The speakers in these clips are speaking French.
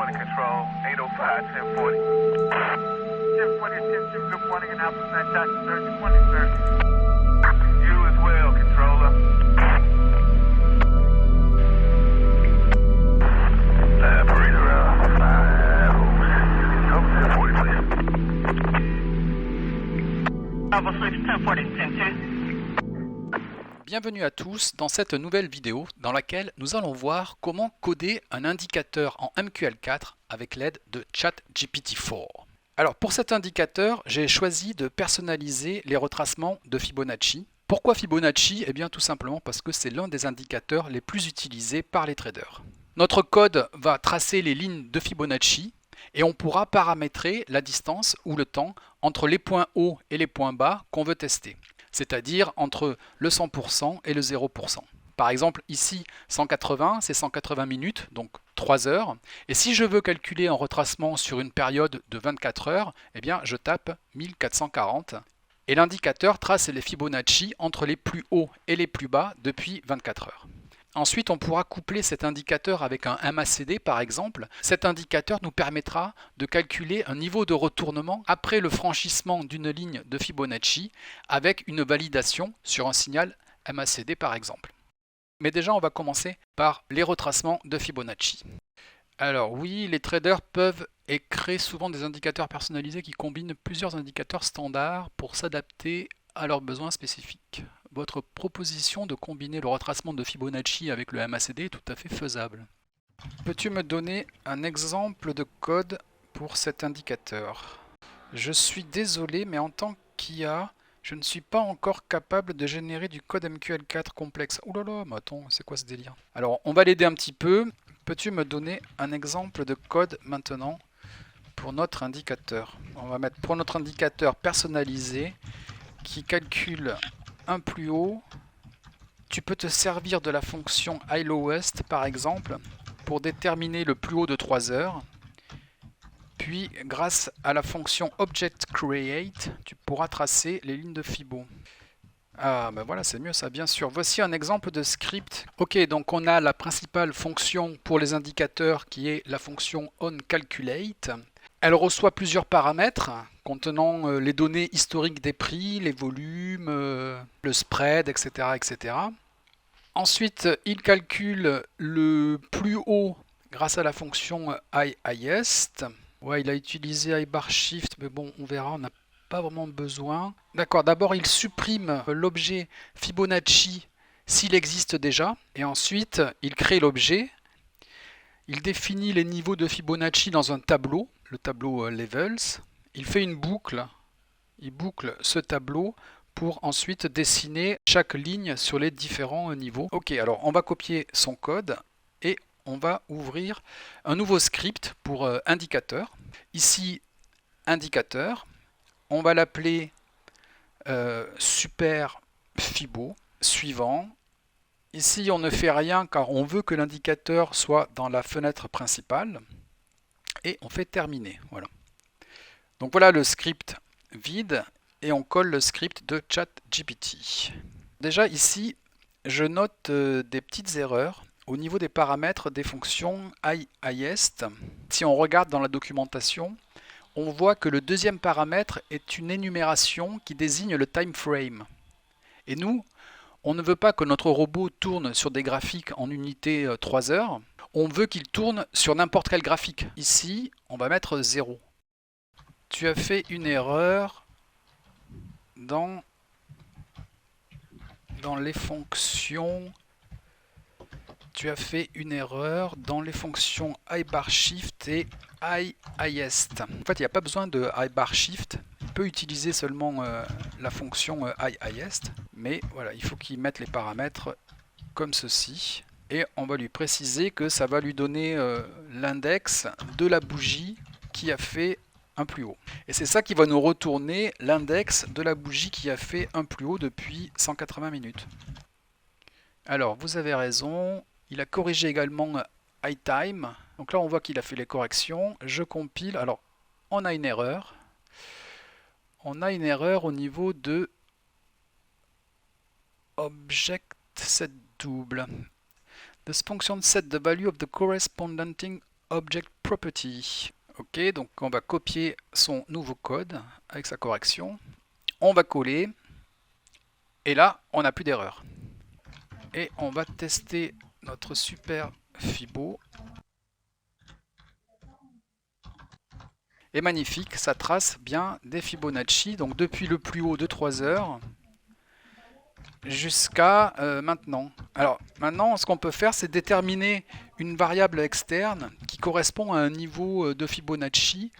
1040 control, 805, 1040. 1040 attention, good morning and Alpha Fantastic, sir. Good morning, sir. You as well, controller. Operator, 1040, please. Alpha 6, 1040, 1010. Bienvenue à tous dans cette nouvelle vidéo dans laquelle nous allons voir comment coder un indicateur en MQL4 avec l'aide de ChatGPT-4. Alors pour cet indicateur, j'ai choisi de personnaliser les retracements de Fibonacci. Pourquoi Fibonacci? Eh bien tout simplement parce que c'est l'un des indicateurs les plus utilisés par les traders. Notre code va tracer les lignes de Fibonacci et on pourra paramétrer la distance ou le temps entre les points hauts et les points bas qu'on veut tester, c'est-à-dire entre le 100% et le 0%. Par exemple, ici, 180, c'est 180 minutes, donc 3 heures. Et si je veux calculer un retracement sur une période de 24 heures, eh bien, je tape 1440. Et l'indicateur trace les Fibonacci entre les plus hauts et les plus bas depuis 24 heures. Ensuite, on pourra coupler cet indicateur avec un MACD par exemple. Cet indicateur nous permettra de calculer un niveau de retournement après le franchissement d'une ligne de Fibonacci avec une validation sur un signal MACD par exemple. Mais déjà, on va commencer par les retracements de Fibonacci. Alors oui, les traders peuvent et créent souvent des indicateurs personnalisés qui combinent plusieurs indicateurs standards pour s'adapter à leurs besoins spécifiques. Votre proposition de combiner le retracement de Fibonacci avec le MACD est tout à fait faisable. Peux-tu me donner un exemple de code pour cet indicateur? Je suis désolé, mais en tant qu'IA, je ne suis pas encore capable de générer du code MQL4 complexe. Ouh là là, mais attends, c'est quoi ce délire? Alors, on va l'aider un petit peu. Peux-tu me donner un exemple de code maintenant pour notre indicateur? On va mettre pour notre indicateur personnalisé qui calcule un plus haut. Tu peux te servir de la fonction iLowest par exemple pour déterminer le plus haut de 3 heures. Puis grâce à la fonction ObjectCreate, tu pourras tracer les lignes de Fibo. Ah ben voilà, c'est mieux ça, bien sûr. Voici un exemple de script. Ok, donc on a la principale fonction pour les indicateurs qui est la fonction onCalculate. Elle reçoit plusieurs paramètres contenant les données historiques des prix, les volumes, le spread, etc., etc. Ensuite, il calcule le plus haut grâce à la fonction iHighest. Ouais, il a utilisé iBarShift, mais bon, on verra, on n'a pas vraiment besoin. D'accord, d'abord il supprime l'objet Fibonacci s'il existe déjà, et ensuite il crée l'objet. Il définit les niveaux de Fibonacci dans un tableau, le tableau Levels. Il fait une boucle, il boucle ce tableau pour ensuite dessiner chaque ligne sur les différents niveaux. Ok, alors on va copier son code et on va ouvrir un nouveau script pour indicateur. Ici, indicateur. On va l'appeler super Fibo. Suivant. Ici, on ne fait rien car on veut que l'indicateur soit dans la fenêtre principale. Et on fait terminer. Voilà. Donc voilà le script vide et on colle le script de ChatGPT. Déjà ici, je note des petites erreurs au niveau des paramètres des fonctions iHighest. Si on regarde dans la documentation, on voit que le deuxième paramètre est une énumération qui désigne le time frame. Et nous, on ne veut pas que notre robot tourne sur des graphiques en unité 3 heures. On veut qu'il tourne sur n'importe quel graphique. Ici, on va mettre 0. Tu as fait une erreur dans les fonctions. Tu as fait une erreur dans les fonctions iBarShift et iHighest. En fait, il n'y a pas besoin de iBarShift. Il peut utiliser seulement la fonction iHighest. Mais voilà, il faut qu'il mette les paramètres comme ceci. Et on va lui préciser que ça va lui donner l'index de la bougie qui a fait un plus haut. Et c'est ça qui va nous retourner l'index de la bougie qui a fait un plus haut depuis 180 minutes. Alors, vous avez raison. Il a corrigé également iTime. Donc là, on voit qu'il a fait les corrections. Je compile. Alors, on a une erreur. On a une erreur au niveau de object set double. This function set the value of the corresponding Object Property. Ok, donc on va copier son nouveau code avec sa correction. On va coller. Et là, on n'a plus d'erreur. Et on va tester notre super Fibo. Et magnifique, ça trace bien des Fibonacci, donc depuis le plus haut de 3 heures jusqu'à maintenant. Alors maintenant, ce qu'on peut faire, c'est déterminer une variable externe qui correspond à un niveau de Fibonacci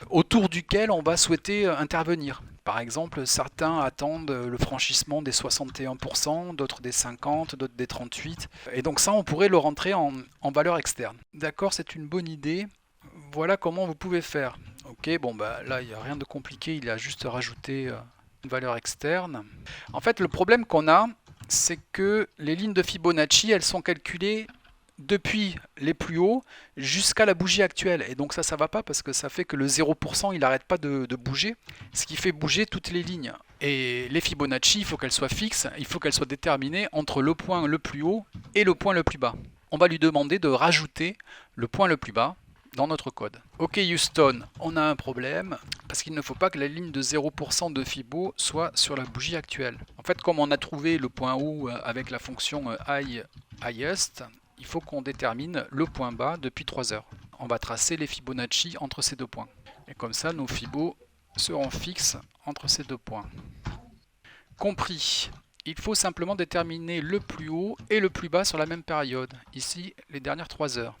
autour duquel on va souhaiter intervenir. Par exemple, certains attendent le franchissement des 61%, d'autres des 50%, d'autres des 38%. Et donc ça, on pourrait le rentrer en valeur externe. D'accord, c'est une bonne idée. Voilà comment vous pouvez faire. Ok, bon bah là, il n'y a rien de compliqué, il a juste rajouté une valeur externe. En fait, le problème qu'on a, c'est que les lignes de Fibonacci, elles sont calculées depuis les plus hauts jusqu'à la bougie actuelle. Et donc ça va pas parce que ça fait que le 0%, il n'arrête pas de bouger, ce qui fait bouger toutes les lignes. Et les Fibonacci, il faut qu'elles soient fixes, il faut qu'elles soient déterminées entre le point le plus haut et le point le plus bas. On va lui demander de rajouter le point le plus bas dans notre code. Ok Houston, on a un problème parce qu'il ne faut pas que la ligne de 0% de Fibo soit sur la bougie actuelle. En fait, comme on a trouvé le point haut avec la fonction highest, il faut qu'on détermine le point bas depuis 3 heures. On va tracer les Fibonacci entre ces deux points. Et comme ça, nos Fibo seront fixes entre ces deux points. Compris. Il faut simplement déterminer le plus haut et le plus bas sur la même période. Ici, les dernières 3 heures.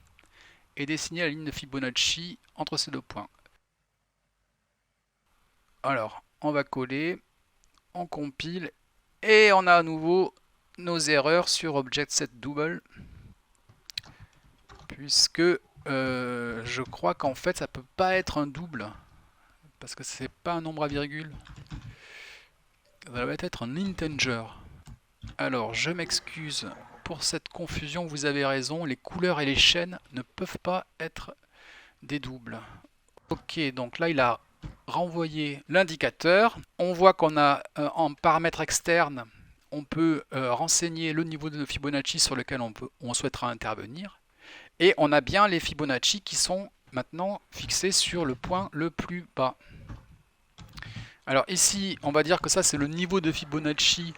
Et dessiner la ligne de Fibonacci entre ces deux points. Alors, on va coller, on compile, et on a à nouveau nos erreurs sur Object Set Double, puisque je crois qu'en fait ça peut pas être un double, parce que c'est pas un nombre à virgule, ça doit être un integer. Alors, je m'excuse pour cette confusion, vous avez raison, les couleurs et les chaînes ne peuvent pas être des doubles. Ok, donc là il a renvoyé l'indicateur. On voit qu'on a en paramètre externe, on peut renseigner le niveau de Fibonacci sur lequel on souhaitera intervenir. Et on a bien les Fibonacci qui sont maintenant fixés sur le point le plus bas. Alors ici, on va dire que ça c'est le niveau de Fibonacci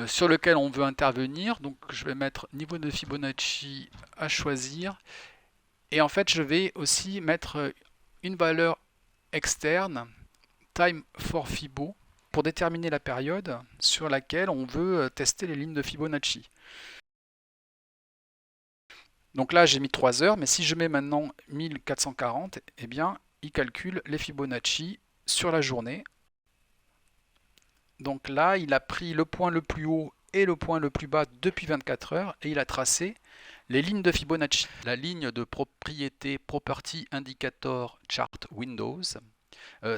sur lequel on veut intervenir. Donc je vais mettre niveau de Fibonacci à choisir. Et en fait, je vais aussi mettre une valeur externe, time for Fibo, pour déterminer la période sur laquelle on veut tester les lignes de Fibonacci. Donc là, j'ai mis 3 heures, mais si je mets maintenant 1440, eh bien, il calcule les Fibonacci sur la journée. Donc là, il a pris le point le plus haut et le point le plus bas depuis 24 heures et il a tracé les lignes de Fibonacci. La ligne de propriété Property Indicator Chart Windows.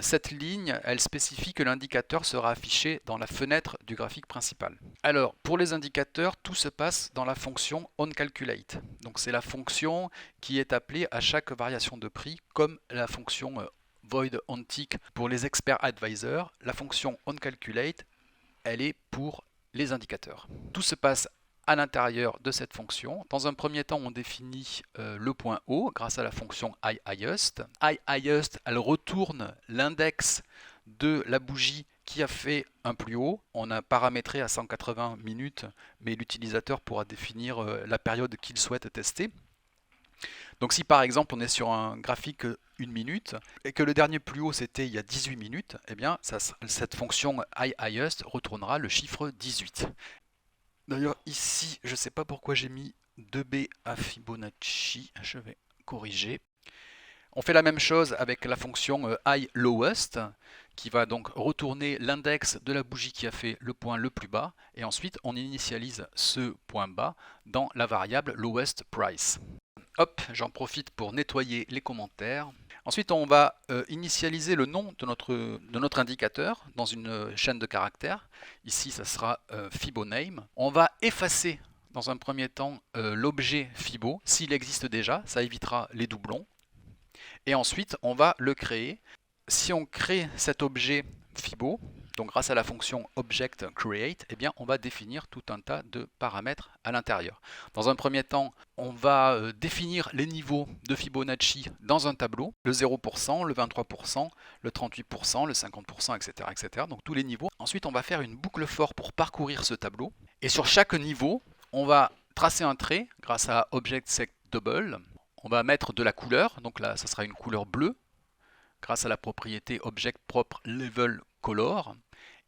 Cette ligne, elle spécifie que l'indicateur sera affiché dans la fenêtre du graphique principal. Alors, pour les indicateurs, tout se passe dans la fonction onCalculate. Donc c'est la fonction qui est appelée à chaque variation de prix, comme la fonction void onTick pour les experts advisors. La fonction onCalculate, elle est pour les indicateurs. Tout se passe à l'intérieur de cette fonction. Dans un premier temps, on définit le point haut grâce à la fonction iHighest. iHighest, elle retourne l'index de la bougie qui a fait un plus haut. On a paramétré à 180 minutes, mais l'utilisateur pourra définir la période qu'il souhaite tester. Donc si par exemple on est sur un graphique 1 minute et que le dernier plus haut c'était il y a 18 minutes, eh bien cette fonction iHighest retournera le chiffre 18. D'ailleurs ici, je ne sais pas pourquoi j'ai mis 2B à Fibonacci, je vais corriger. On fait la même chose avec la fonction iLowest qui va donc retourner l'index de la bougie qui a fait le point le plus bas et ensuite on initialise ce point bas dans la variable lowest price. Hop, j'en profite pour nettoyer les commentaires. Ensuite, on va initialiser le nom de notre indicateur dans une chaîne de caractères. Ici, ça sera FiboName. On va effacer dans un premier temps l'objet Fibo, s'il existe déjà, ça évitera les doublons. Et ensuite, on va le créer. Si on crée cet objet Fibo, Donc grâce à la fonction Object Create, eh bien, on va définir tout un tas de paramètres à l'intérieur. Dans un premier temps, on va définir les niveaux de Fibonacci dans un tableau, le 0%, le 23%, le 38%, le 50%, etc., etc. Donc tous les niveaux. Ensuite, on va faire une boucle for pour parcourir ce tableau. Et sur chaque niveau, on va tracer un trait grâce à Object Select Double. On va mettre de la couleur, donc là, ça sera une couleur bleue, grâce à la propriété Object Propre Level Color.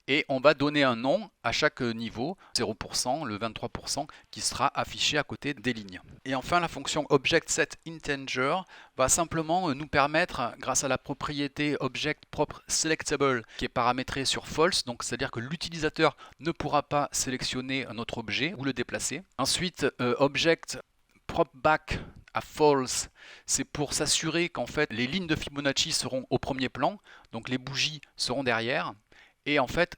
Et on va donner un nom à chaque niveau, 0%, le 23%, qui sera affiché à côté des lignes. Et enfin, la fonction ObjectSetInteger va simplement nous permettre, grâce à la propriété ObjectPropreSelectable, qui est paramétrée sur False, donc c'est-à-dire que l'utilisateur ne pourra pas sélectionner un autre objet ou le déplacer. Ensuite, ObjectPropBack à False, c'est pour s'assurer qu'en fait les lignes de Fibonacci seront au premier plan, donc les bougies seront derrière. Et en fait,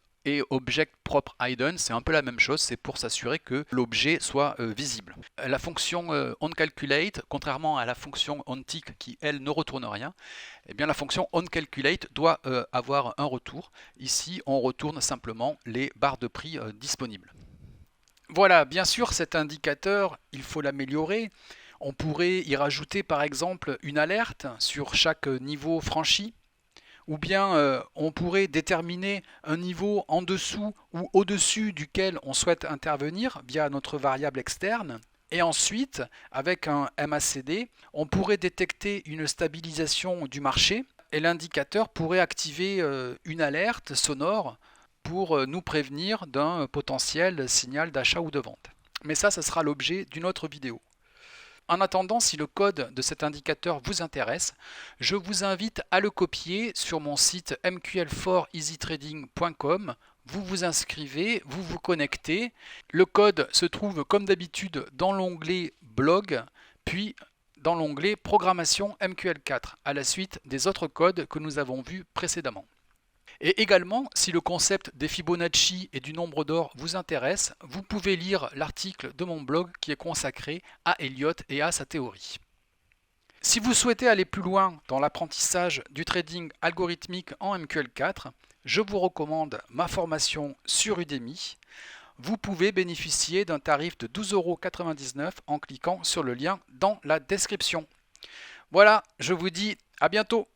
Object Propre Hidden, c'est un peu la même chose, c'est pour s'assurer que l'objet soit visible. La fonction onCalculate, contrairement à la fonction onTick qui elle ne retourne rien, eh bien la fonction onCalculate doit avoir un retour. Ici, on retourne simplement les barres de prix disponibles. Voilà, bien sûr, cet indicateur, il faut l'améliorer. On pourrait y rajouter par exemple une alerte sur chaque niveau franchi. Ou bien on pourrait déterminer un niveau en dessous ou au-dessus duquel on souhaite intervenir via notre variable externe. Et ensuite, avec un MACD, on pourrait détecter une stabilisation du marché et l'indicateur pourrait activer une alerte sonore pour nous prévenir d'un potentiel signal d'achat ou de vente. Mais ça sera l'objet d'une autre vidéo. En attendant, si le code de cet indicateur vous intéresse, je vous invite à le copier sur mon site mql4easytrading.com. Vous vous inscrivez, vous vous connectez. Le code se trouve comme d'habitude dans l'onglet Blog, puis dans l'onglet Programmation MQL4, à la suite des autres codes que nous avons vus précédemment. Et également, si le concept des Fibonacci et du nombre d'or vous intéresse, vous pouvez lire l'article de mon blog qui est consacré à Elliott et à sa théorie. Si vous souhaitez aller plus loin dans l'apprentissage du trading algorithmique en MQL4, je vous recommande ma formation sur Udemy. Vous pouvez bénéficier d'un tarif de 12,99 € en cliquant sur le lien dans la description. Voilà, je vous dis à bientôt.